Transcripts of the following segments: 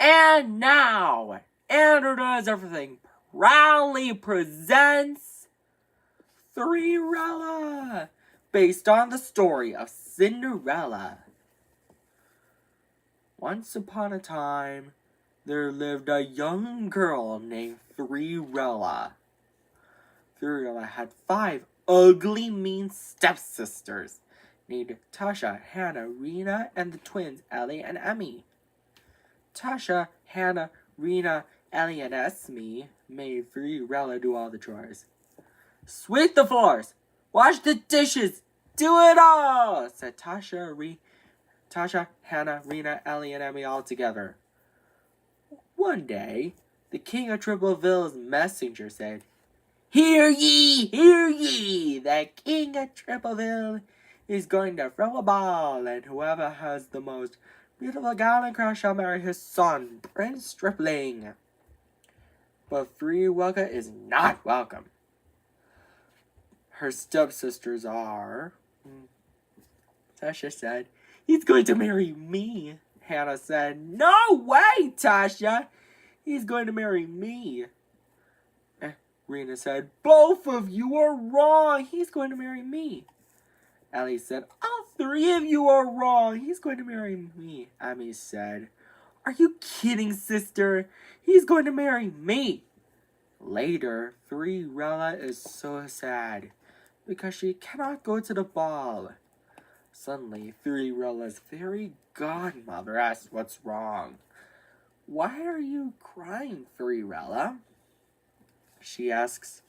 And now, Andrew Does Everything proudly presents Cinderella, based on the story of Cinderella. Once upon a time, there lived a young girl named Cinderella. Cinderella had 5 ugly, mean stepsisters named Tasha, Hannah, Rena, and the twins Ellie and Emmy. Tasha, Hannah, Rena, Ellie, and Esme made Cinderella do all the chores. Sweep the floors, wash the dishes, do it all, said Tasha, Hannah, Rena, Ellie, and Emmy all together. One day, the king of Tripleville's messenger said, Hear ye, the king of Tripleville is going to throw a ball, and whoever has the most beautiful gown and crown shall marry his son, Prince Stripling. But Cinderella is not welcome. Her stepsisters are... Tasha said, He's going to marry me. Hannah said, No way, Tasha. He's going to marry me. Rena said, Both of you are wrong. He's going to marry me. Ellie said, All 3 of you are wrong. He's going to marry me. Emmy said, Are you kidding, sister? He's going to marry me. Later, Cinderella is so sad because she cannot go to the ball. Suddenly, Cinderella's fairy godmother asks what's wrong. Why are you crying, Cinderella? She asks.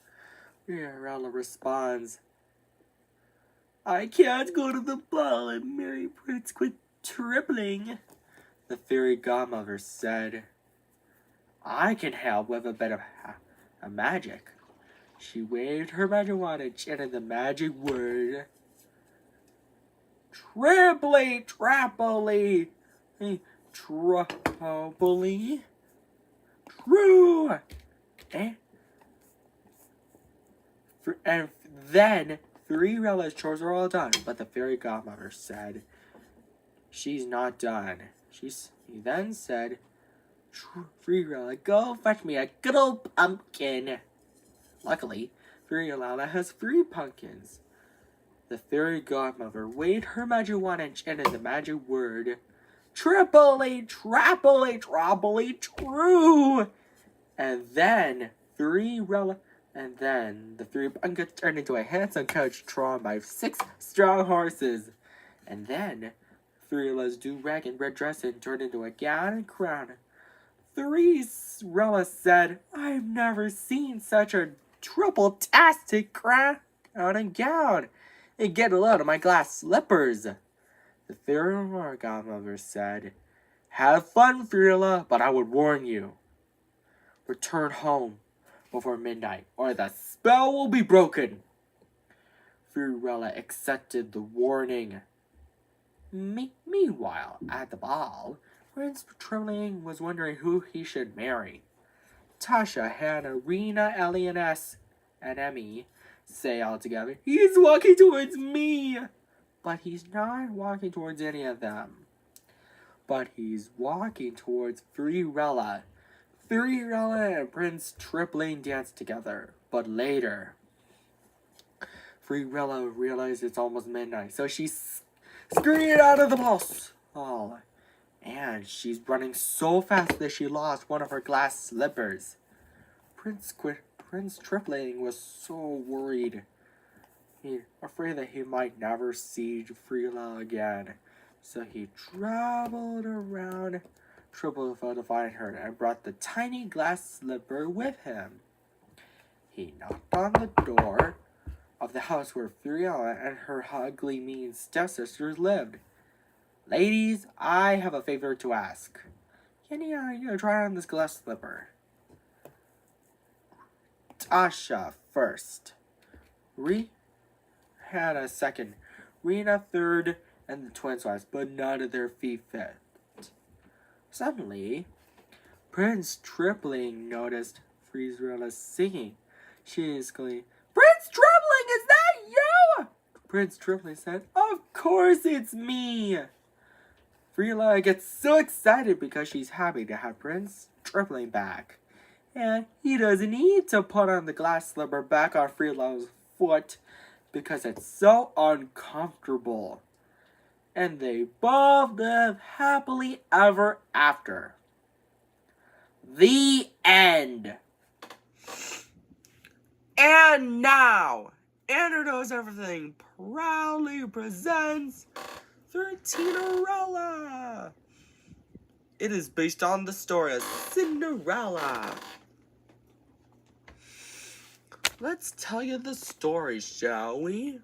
Cinderella responds, I can't go to the ball and marry Prince Stripling. The fairy godmother said, I can help with a bit of magic. She waved her magic wand and chanted the magic word. Triply, trappily, triply, true. And then Cinderella's chores are all done, but the fairy godmother said she's not done. He then said, Cinderella, go fetch me a good old pumpkin. Luckily, Cinderella has 3 pumpkins. The fairy godmother waved her magic wand and chanted the magic word, triply, trappily, troppily, true. And then the 3 pumpkins turned into a handsome coach drawn by 6 strong horses. And then Cinderella's do-rag and red dress turned into a gown and crown. Cinderella said, I've never seen such a triple-tastic crown and gown. And get a load of my glass slippers. The fairy godmother said, Have fun, Cinderella, but I would warn you. Return home before midnight, or the spell will be broken. Cinderella accepted the warning. Meanwhile, at the ball, Prince Stripling was wondering who he should marry. Tasha, Hannah, Rena, Ellie, and Emmy say all together, He's walking towards me! But he's not walking towards any of them. But he's walking towards Cinderella. Cinderella and Prince Stripling dance together. But later, Cinderella realized it's almost midnight, so she scurried out of the ball. And she's running so fast that she lost one of her glass slippers. Prince Stripling was so worried. He afraid that he might never see Cinderella again. So he traveled around Tripleville to find her and brought the tiny glass slipper with him. He knocked on the door of the house where Cinderella and her ugly, mean stepsisters lived. Ladies, I have a favor to ask. Can you try on this glass slipper? Tasha first. Hannah second. Rena third, and the twins last, but none of their feet fit. Suddenly, Prince Stripling noticed Cinderella singing. She exclaimed, Prince Stripling, is that you? Prince Stripling said, Of course it's me. Frila gets so excited because she's happy to have Prince Tripling back. And he doesn't need to put on the glass slipper back on Frila's foot because it's so uncomfortable. And they both live happily ever after. The end. And now, Andrew Knows Everything proudly presents 13-erella. It is based on the story of Cinderella. Let's tell you the story, shall we?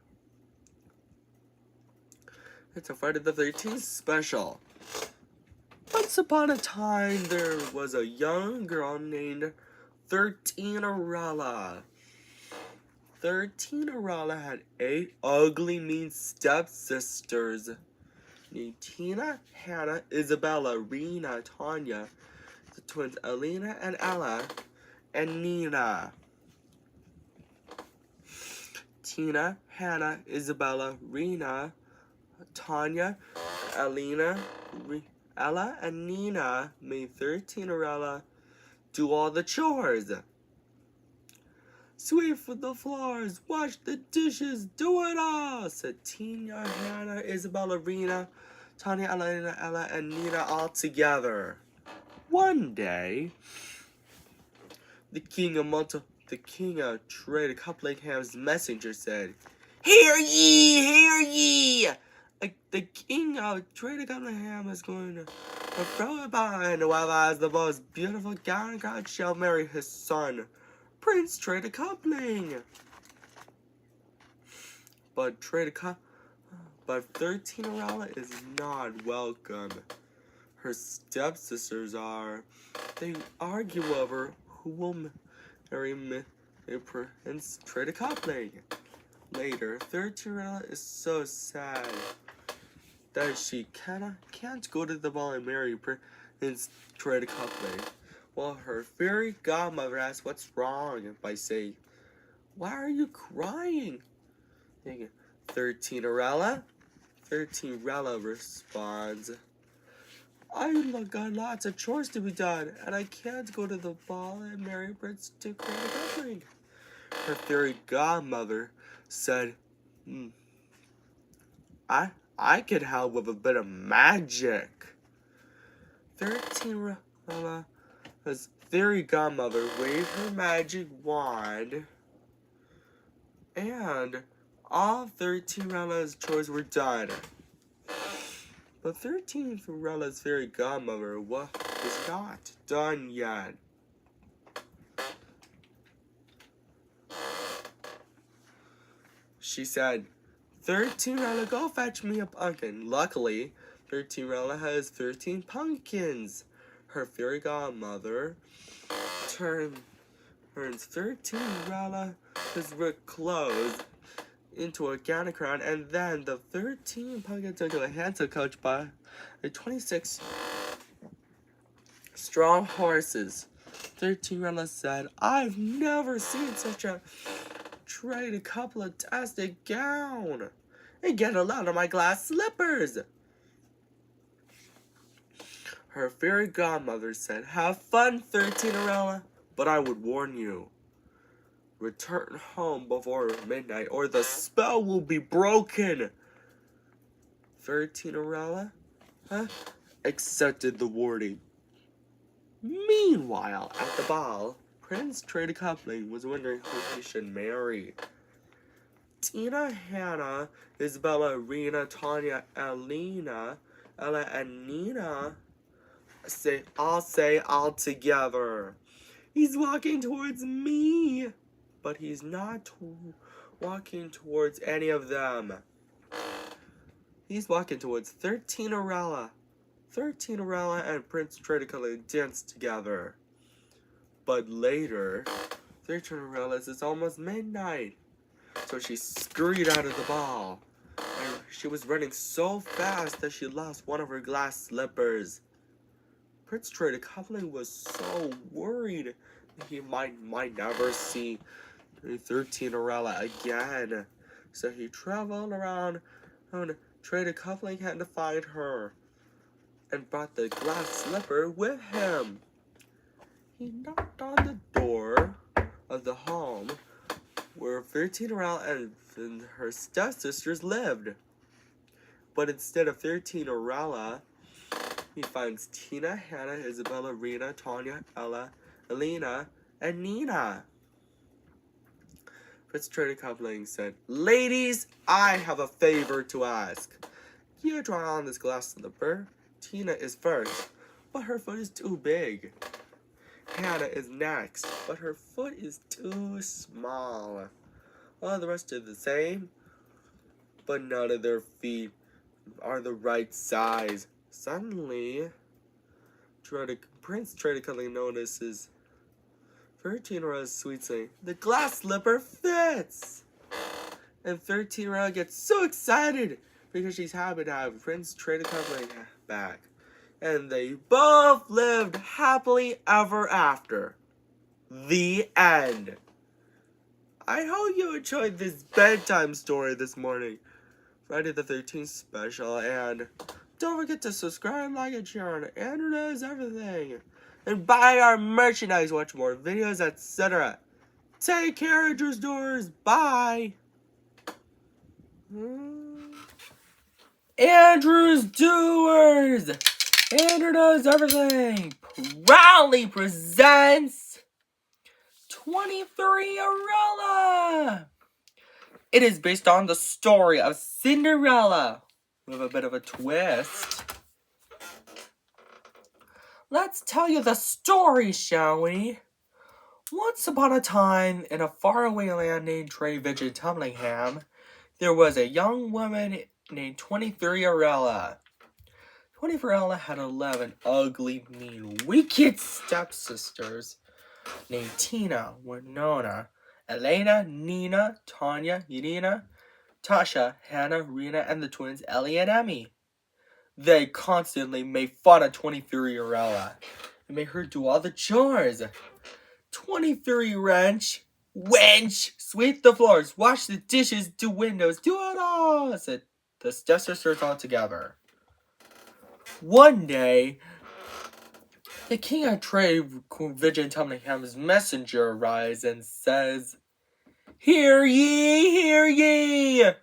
It's a Friday the 13th special. Once upon a time, there was a young girl named 13-erella. 13-erella had 8 ugly, mean stepsisters named Tina, Hannah, Isabella, Rena, Tanya, the twins Elena and Ella, and Nina. Tina, Hannah, Isabella, Rena, Tanya, Elena, Ella, and Nina made 13-erella do all the chores. Sweep for the floors, wash the dishes, do it all, said Tina, Hannah, Isabella, Rena, Tanya, Elena, Ella, and Nina all together. One day, the king of Trade of Compilingham's messenger said, "Hear ye, hear ye! The king of Trade of Compilingham is going to throw a bind, while as the most beautiful gown god shall marry his son, Prince Trade of Coupling." But 13-erella is not welcome. Her stepsisters are. They argue over who will marry Prince Trade of Coupling. Later, 13-erella is so sad that she can't go to the ball and marry Prince Trade of Coupling. Well, her fairy godmother asks what's wrong by saying, "Why are you crying?" 13-erella? 13-erella responds, "I got lots of chores to be done, and I can't go to the ball and marry Prince Trade of Coupling." Her fairy godmother said, I could help with a bit of magic." 13-erella's fairy godmother waved her magic wand, and all 13-erella's chores were done. But 13-erella's fairy godmother was not done yet. She said, 13-erella, go fetch me a pumpkin." Luckily, 13-erella has 13 pumpkins. Her fairy godmother turns 13-erella's clothes into a gown and crown, and then the 13 pumpkins into a handsome coach by the 26 strong horses. 13-erella said, "I've never seen such a Trade a couple-tastic gown and get a lot of my glass slippers." Her fairy godmother said, "Have fun, 13-erella, but I would warn you. Return home before midnight or the spell will be broken." 13-erella accepted the warning. Meanwhile, at the ball, Prince Trade of Coupling was wondering who he should marry. Tina, Hannah, Isabella, Rena, Tanya, Elena, Ella, and Nina all say all together, "He's walking towards me," but he's not walking towards any of them. He's walking towards 13-erella. 13-erella and Prince Trade of Coupling danced together. But later, 13-erella realized it's almost midnight, so she scurried out of the ball. And she was running so fast that she lost one of her glass slippers. Prince Trade of Coupling was so worried that he might never see 13-erella again. So he traveled around and Trade of Coupling had to find her. and brought the glass slipper with him. He knocked on the door of the home where 13 and her stepsisters lived. But instead of 13 he finds Tina, Hannah, Isabella, Rena, Tanya, Ella, Elena, and Nina. Prince Trade Coupling said, "Ladies, I have a favor to ask. You try on this glass slipper. Tina is first, but her foot is too big. Hannah is next, but her foot is too small. All the rest are the same, but none of their feet are the right size." Suddenly, Prince Trade Coupling notices 13 sweet saying, "The glass slipper fits!" And 13 gets so excited because she's happy to have Prince Trade Coupling back. And they both lived happily ever after. The end. I hope you enjoyed this bedtime story this morning. Friday the 13th special. And don't forget to subscribe, like, and share on Andrew Knows Everything. And buy our merchandise, watch more videos, etc. Take care, Andrew's Doors. Bye. Andrew's Doers. Andrew Knows Everything proudly presents 23 It is based on the story of Cinderella with a bit of a twist. Let's tell you the story, shall we? Once upon a time, in a faraway land named Tumblingham, there was a young woman named 23 23 had 11 ugly, mean, wicked stepsisters named Tina, Winona, Elena, Nina, Tanya, Irina, Tasha, Hannah, Rena, and the twins Ellie and Emmy. They constantly made fun of 23 and made her do all the chores. 23 wench, sweep the floors, wash the dishes, do windows, do it all, said the stepsisters all together. One day, the king of trade, Tumblinham's messenger, arrives and says, "Hear ye, hear ye!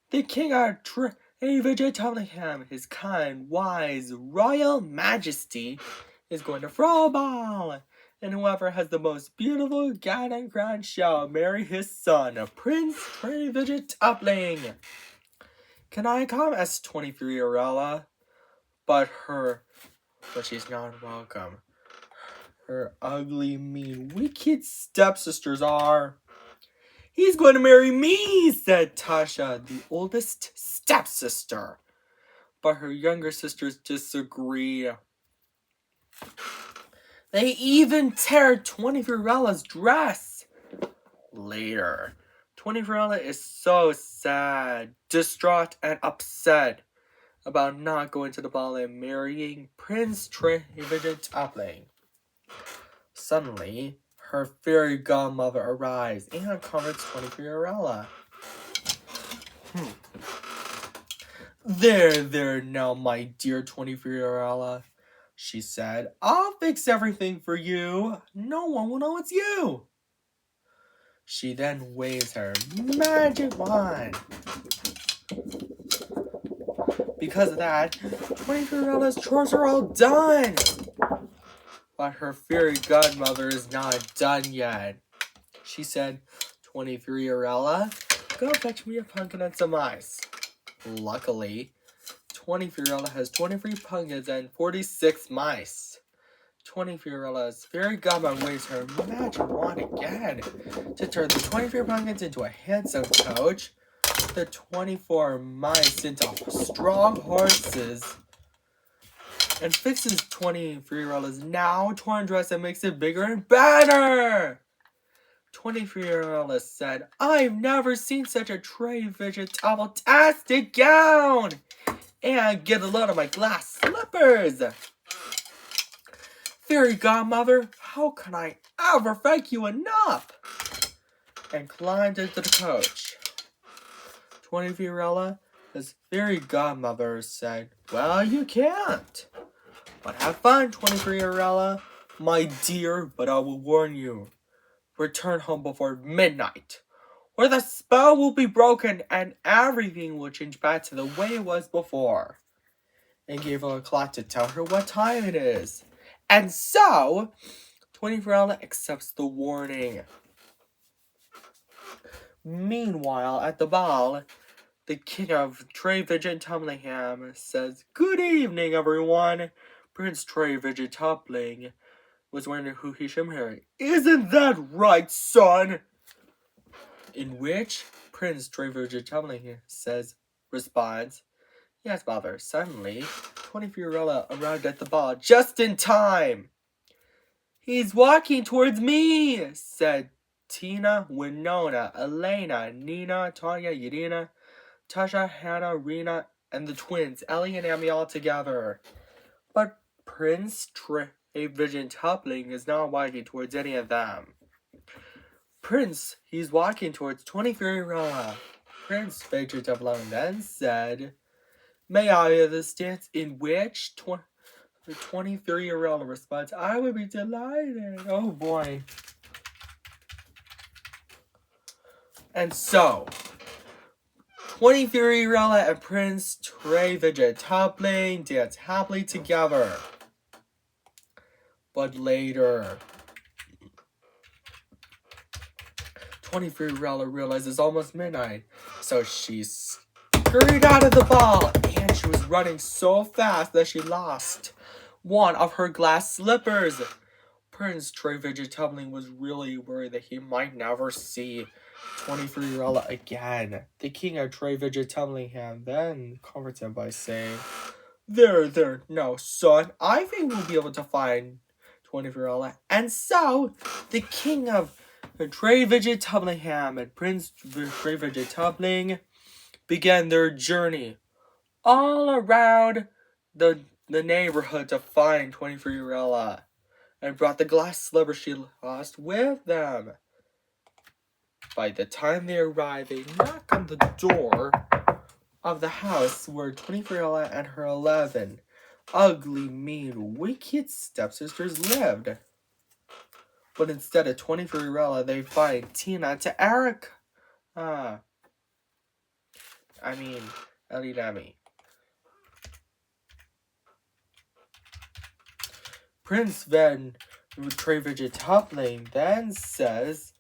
The king of trade, Tumblingham, his kind, wise, royal majesty, is going to throw a ball, and whoever has the most beautiful gown and crown shall marry his son, Prince Tumbling. Can I come?" asked 23 But she's not welcome. Her ugly, mean, wicked stepsisters are. "He's going to marry me," said Tasha, the oldest stepsister. But her younger sisters disagree. They even tear 23's dress. Later, 23 is so sad, distraught, and upset about not going to the ball and marrying Prince Tumbling. Suddenly, her fairy godmother arrives and comforts 23 There now, my dear 23 she said. "I'll fix everything for you. No one will know it's you." She then waves her magic wand. Because of that, 23's chores are all done. But her fairy godmother is not done yet. She said, 23 go fetch me a pumpkin and some ice." Luckily, 23 has 23 pumpkins and 46 mice. 23's fairy godmother waves her magic wand again to turn the 23 pumpkins into a handsome coach, the 24 mice into strong horses, and fixes 23's now torn dress and makes it bigger and better. 23 said, "I've never seen such a tastic gown, and get a load of my glass slippers. Fairy godmother, how can I ever thank you enough?" And climbed into the coach. 23 his fairy godmother said, "Well, you can't. But have fun, 23-year-old, my dear, but I will warn you. Return home before midnight, or the spell will be broken and everything will change back to the way it was before. And gave her a clock to tell her what time it is. And so, 24-year-old accepts the warning. Meanwhile, at the ball, the king of Trey Vigit Tumlingham says, "Good evening, everyone." Prince Trey Vigit Tumbling was wondering who he should marry. "Isn't that right, son?" In which Prince Trey Vigit Tumbling responds, "Yes, father." Suddenly, 24-year-old arrived at the ball just in time. "He's walking towards me," said Tina, Winona, Elena, Nina, Tanya, Yadina, Tasha, Hannah, Rena, and the twins, Ellie and Amy, all together. But Prince Trey Vigit Tumbling is not walking towards any of them. He's walking towards 23-year-old. Prince Vigit Tumbling then said, "May I have this dance?" In which the 23-year-old responds, "I would be delighted." Oh boy. And so, 23-year-old and Prince Trey Vigit Tumbling dance happily together. But later, 23-year-old realizes it's almost midnight, so she scurried out of the ball, and she was running so fast that she lost one of her glass slippers. Prince Trey Vigit Tumbling was really worried that he might never see 23-year-old again. The king of Trey Vigit Tumblingham then comforts him by saying, There, no, son, I think we'll be able to find 23-year-old. And so, the king of Trey Vigit Tumblingham and Prince Trey Vigit Tumbling began their journey all around the neighborhood to find 23-year-old. And brought the glass slipper she lost with them. By the time they arrived, they knocked on the door of the house where 23-year-old and her 11 ugly, mean, wicked stepsisters lived. But instead of 23-year-old, they find Tina to Eric. Ellie Demi. Prince Trey Vigit Tumbling then says,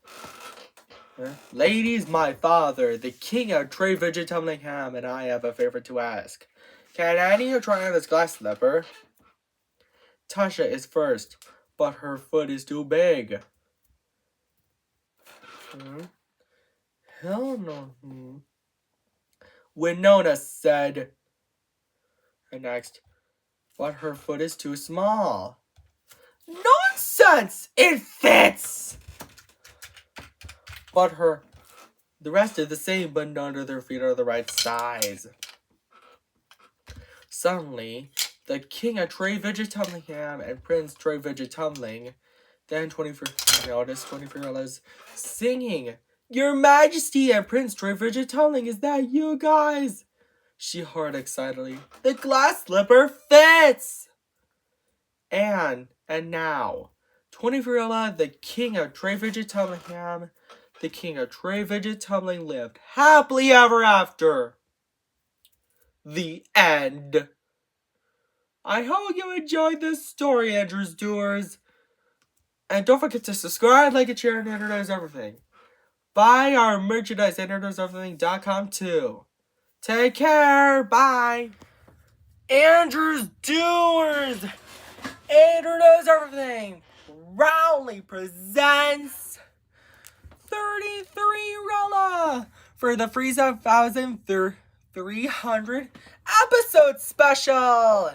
"Ladies, my father, the king of Trey Vigit Tumblingham, and I have a favor to ask. Can any of you try on this glass slipper?" Tasha is first, but her foot is too big. Hell no. Winona said, next, but her foot is too small. Nonsense! It fits! But the rest are the same, but none of their feet are the right size. Suddenly, the king of Trey Vigit Tumblingham and Prince Trey Vigit Tumbling, then 24-year-old is singing, "Your Majesty and Prince Trey Vigit Tumbling, is that you guys?" She heard excitedly, "The glass slipper fits!" And now, 24-year-old, the king of Trey Vigit Tumblingham, the king of Trey Vigit Tumbling lived happily ever after. The end. I hope you enjoyed this story, Andrews Doers. And don't forget to subscribe, like, and share, and introduce everything. Buy our merchandise at introduceeverything.com too. Take care. Bye. Andrews Doers. Introduce Everything proudly presents 33 for the Frieza 1300 episode special.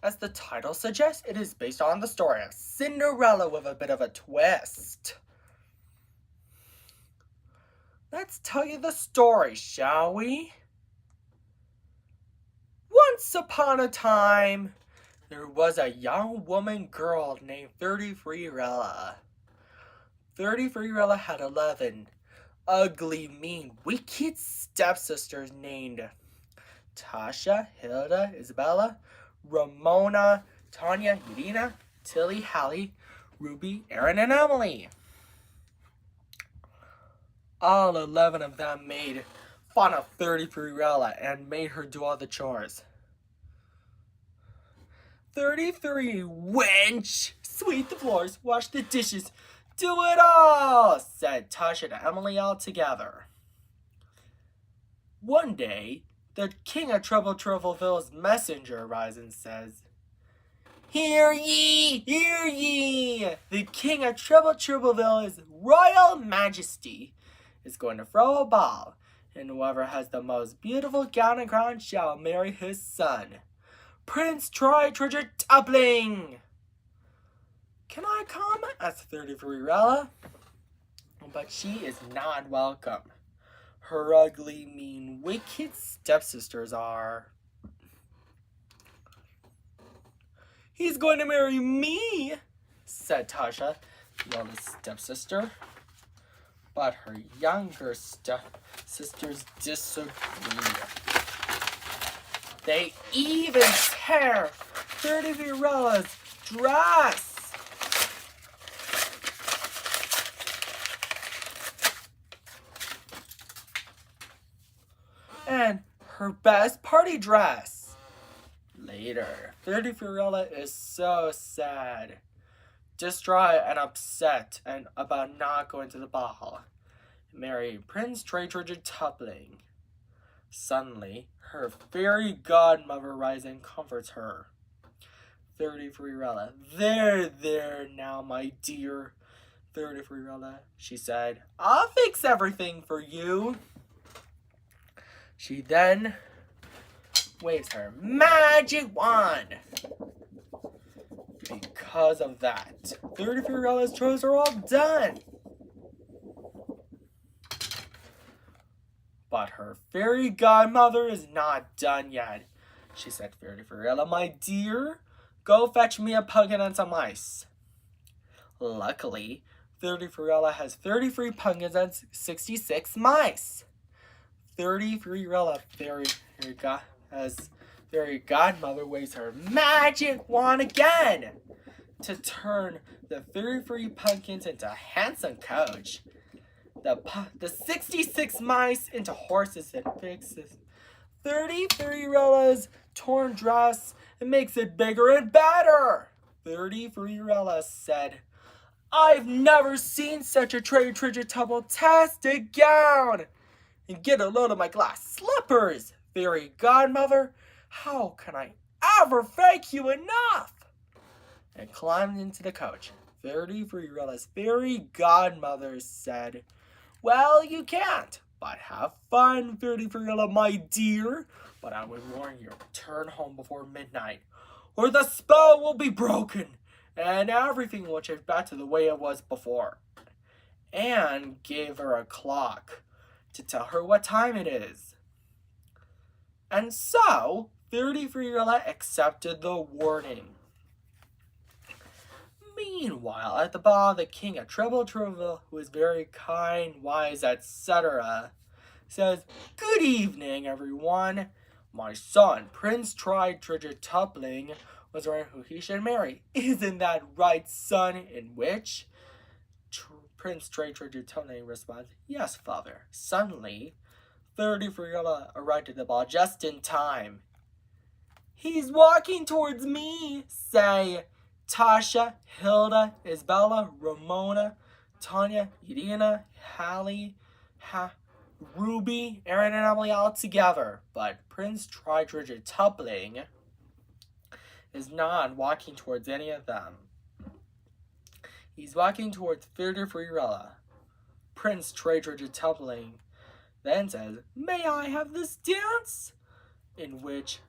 As the title suggests, it is based on the story of Cinderella with a bit of a twist. Let's tell you the story, shall we? Once upon a time, there was a young girl named 33-year-old. 33-year-old had 11 ugly, mean, wicked stepsisters named Tasha, Hilda, Isabella, Ramona, Tanya, Irina, Tilly, Hallie, Ruby, Aaron, and Emily. All 11 of them made fun of 33rella and made her do all the chores. 33, wench! Sweep the floors, wash the dishes, do it all, said Tasha to Emily all together. One day, the king of Troubleville's messenger arrives and says, Hear ye! Hear ye! The king of Troubleville, his royal majesty, is going to throw a ball, and whoever has the most beautiful gown and crown shall marry his son, Prince Treasure Toppling. Can I come? asked 33rella. But she is not welcome. Her ugly, mean, wicked stepsisters are. He's going to marry me, said Tasha, the oldest stepsister. But her younger stepsisters disagreed. They even tear 33rella's dress. And her best party dress. Later, 33rella is so sad, distraught and upset and about not going to the ball. Marry Prince Treasure Toppling. Suddenly, her fairy godmother arrives and comforts her. 33rella, there now, my dear. 33rella, she said, I'll fix everything for you. She then waves her magic wand. Because of that, 33rella's chores are all done. But her fairy godmother is not done yet. She said, 33rella, my dear, go fetch me a pumpkin and some ice. Luckily, 33rella has 33 pumpkins and 66 mice. 33rella fairy godmother waves her magic wand again to turn the 33 pumpkins into a handsome coach. The 66 mice into horses and fixes 33rella's torn dress and makes it bigger and better. 33rella said, I've never seen such a treasure-tastic gown. And get a load of my glass slippers, fairy godmother. How can I ever thank you enough? And climbed into the coach. 33rella's fairy godmother said, Well, you can't, but have fun, 33rella, my dear. But I would warn you, return home before midnight, or the spell will be broken, and everything will change back to the way it was before. And gave her a clock to tell her what time it is. And so, 33rella accepted the warning. Meanwhile, at the ball, the king of Troubleville, who is very kind, wise, etc., says, Good evening, everyone. My son, Prince Treasure Toppling, was wondering who he should marry. Isn't that right, son? In which Prince Treasure Toppling responds, Yes, father. Suddenly, 33rella arrived at the ball just in time. He's walking towards me, say Tasha, Hilda, Isabella, Ramona, Tanya, Irina, Hallie, Ruby, Aaron, and Emily all together. But Prince Treasure Toppling is not walking towards any of them. He's walking towards 33rella. Prince Treasure Toppling then says, May I have this dance? In which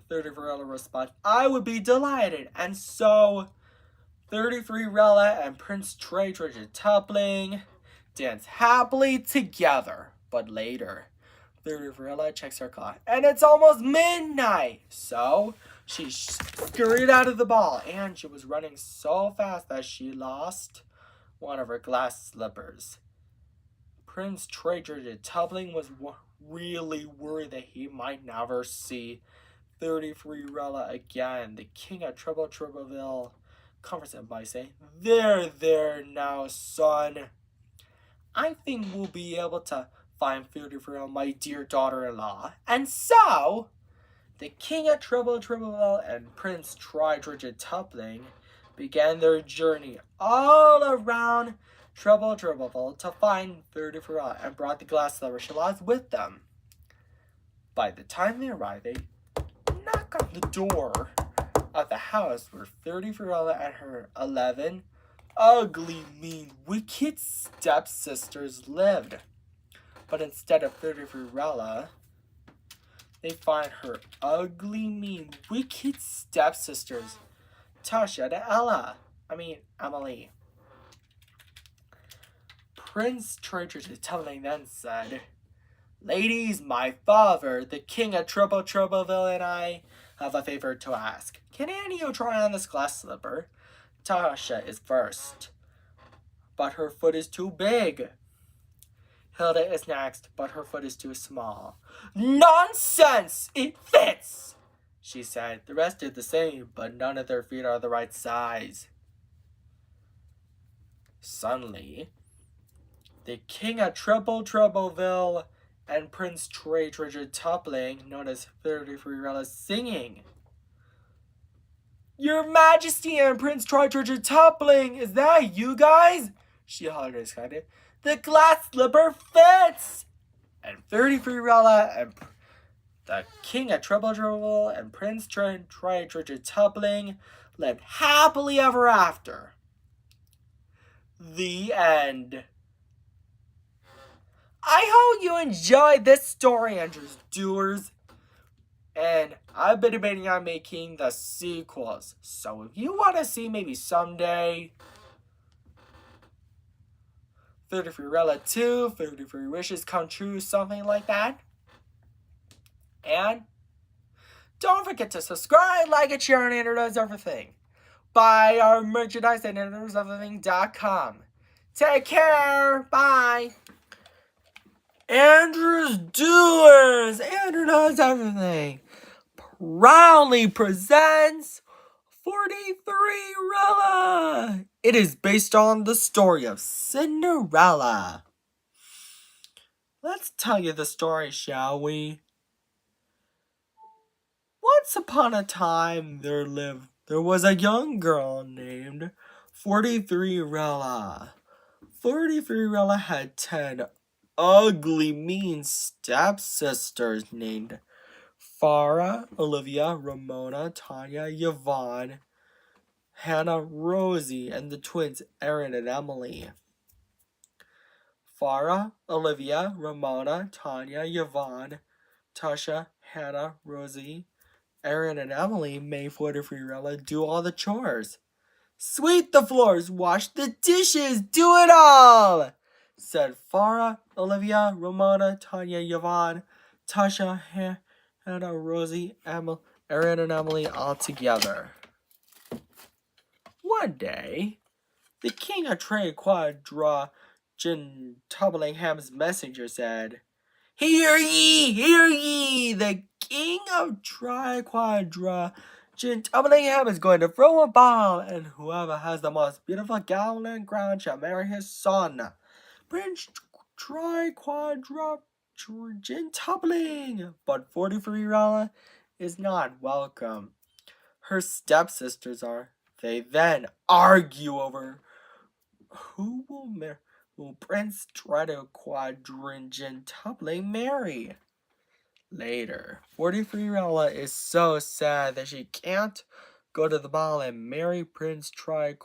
33rella responds, I would be delighted. And so 33rella and Prince Treasure Toppling dance happily together. But later, 33rella checks her clock, and it's almost midnight. So she scurried out of the ball, and she was running so fast that she lost one of her glass slippers. Prince Treasure Toppling was really worried that he might never see 33rella again. The king of Troubleville comforts him by saying, There now, son. I think we'll be able to find 33rella, my dear daughter-in-law. And so, the king of Troubleville and Prince Tupling began their journey all around Troubleville to find 33rella and brought the glass slipper Shalaz with them. By the time they arrived, they knock on the door of the house where 33rella and her 11 ugly, mean, wicked stepsisters lived. But instead of 33rella, they find her ugly, mean, wicked stepsisters, Tasha and Emily. Prince Tupling then said, Ladies, my father, the king of Troubleville, and I have a favor to ask. Can any of you try on this glass slipper? Tasha is first, but her foot is too big. Hilda is next, but her foot is too small. Nonsense! It fits! She said. The rest did the same, but none of their feet are the right size. Suddenly, the king of Troubleville and Prince Tupling noticed 33rella singing. Your Majesty and Prince Tupling, is that you guys? She hollered and shouted. The glass slipper fits! And 33rella and the king of Troubleville and Prince Tupling lived happily ever after. The end. I hope you enjoyed this story, Andrews Doers. And I've been debating on making the sequels. So if you want to see maybe someday 33rella 2, 33 Wishes Come True, something like that. And don't forget to subscribe, like, and share on Andrew Does Everything. Buy our merchandise at AndrewDoesEverything.com. Take care. Bye. Andrew's Doers, Andrew Does Everything, proudly presents 43rella. It is based on the story of Cinderella. Let's tell you the story, shall we? Once upon a time, there was a young girl named 43rella. 43rella had 10 ugly, mean stepsisters named Farah, Olivia, Ramona, Tanya, Yvonne, Hannah, Rosie, and the twins Erin and Emily. Farah, Olivia, Ramona, Tanya, Yvonne, Tasha, Hannah, Rosie, Erin, and Emily made 43rella do all the chores. Sweep the floors, wash the dishes, do it all! Said Farah, Olivia, Ramona, Tanya, Yvonne, Tasha, Hannah, Rosie, Erin, and Emily all together. One day, the king of Tublingham's messenger said, Hear ye! The king of Tubblingham is going to throw a ball, and whoever has the most beautiful gown and crown shall marry his son, Prince Tubbling. But 43rella is not welcome. Her stepsisters are. They then argue over who will Prince Tubbling marry. Later, 43rella is so sad that she can't go to the ball and marry Prince Tubbling.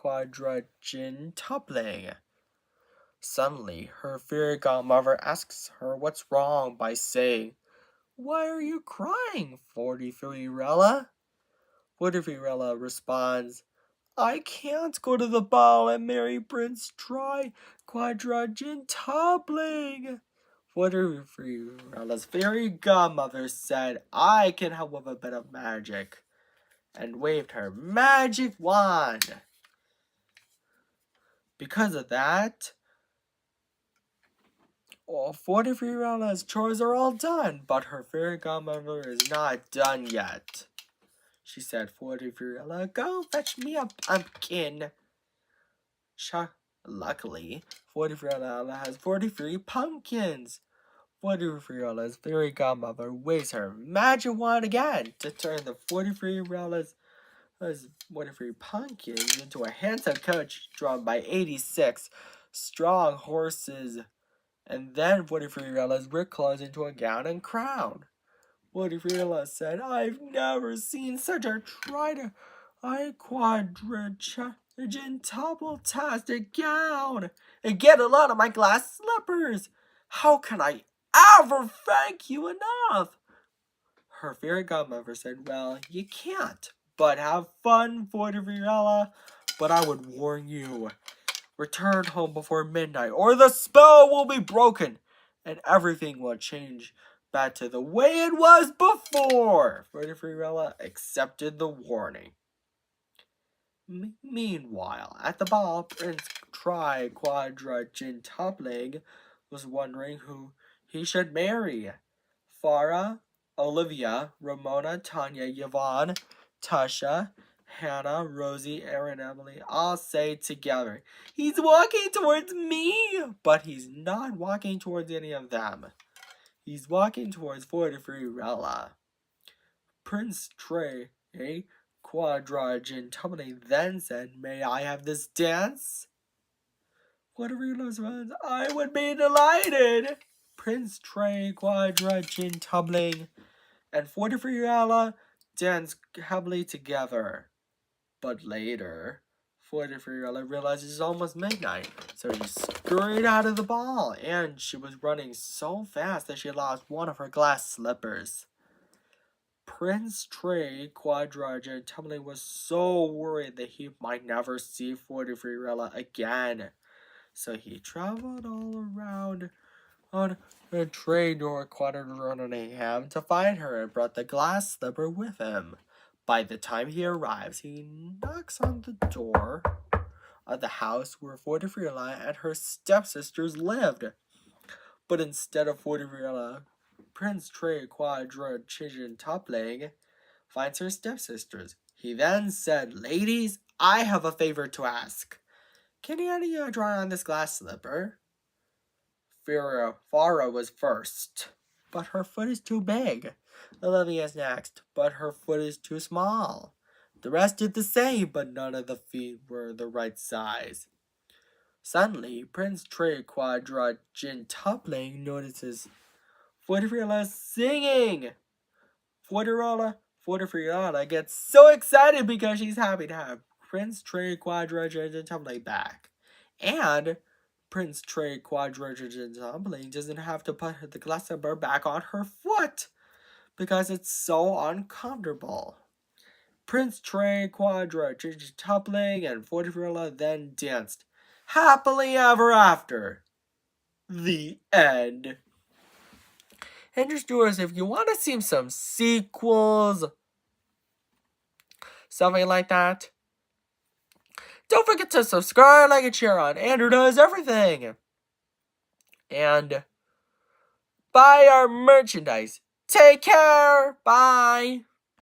Suddenly, her fairy godmother asks her what's wrong by saying, Why are you crying, 43rella? 43rella responds, I can't go to the ball and marry Prince Tubbling. 43rella's fairy godmother said, I can help with a bit of magic, and waved her magic wand. Because of that, 43-year-old's chores are all done, but her fairy godmother is not done yet. She said, 43-year-old, go fetch me a pumpkin. Luckily, 43-year-old has 43 pumpkins. 43-year-old's fairy godmother waves her magic wand again to turn the 43-year-old's 43 pumpkins into a handsome coach drawn by 86 strong horses. And then 43-year-old's ripped clothes into a gown and crown. 43-year-old said, I've never seen such a quadrigen-tastic gown. And get a lot of my glass slippers. How can I ever thank you enough? Her fairy godmother said, well, you can't. But have fun, 43-year-old. But I would warn you. Return home before midnight, or the spell will be broken, and everything will change back to the way it was before. 43-year-old accepted the warning. Meanwhile, at the ball, Prince Quadrigen was wondering who he should marry. Farah, Olivia, Ramona, Tanya, Yvonne, Tasha, Hannah, Rosie, Erin, Emily all say together, he's walking towards me, but he's not walking towards any of them. He's walking towards 43-year-old. Prince Trey, Quadrigen then said, may I have this dance? 43-year-old responds, I would be delighted. Prince Trey, Quadrigen and 43-year-old dance happily together. But later, 43-year-old realized it's almost midnight, so she scurried out of the ball, and she was running so fast that she lost one of her glass slippers. Prince Trey Quadrigen was so worried that he might never see 43-year-old again, so he traveled all around on a train door Quadrigen to find her and brought the glass slipper with him. By the time he arrives, he knocks on the door of the house where 43-year-old and her stepsisters lived. But instead of 43-year-old, Prince Trey Quadrigen finds her stepsisters. He then said, ladies, I have a favor to ask. Can any of you draw on this glass slipper? Farah was first, but her foot is too big. Olivia's next, but her foot is too small. The rest did the same, but none of the feet were the right size. Suddenly, Prince Trey Quadrigen notices 43-year-old singing. 43-year-old gets so excited because she's happy to have Prince Trey Quadrigen back. And Prince Trey Quadrigen doesn't have to put the glass slipper back on her foot because it's so uncomfortable. Prince Trey Quadrigen and 44 then danced happily ever after. The end. And just viewers, if you want to see some sequels, something like that, don't forget to subscribe, like, and share on Andrew Does Everything. And buy our merchandise. Take care. Bye.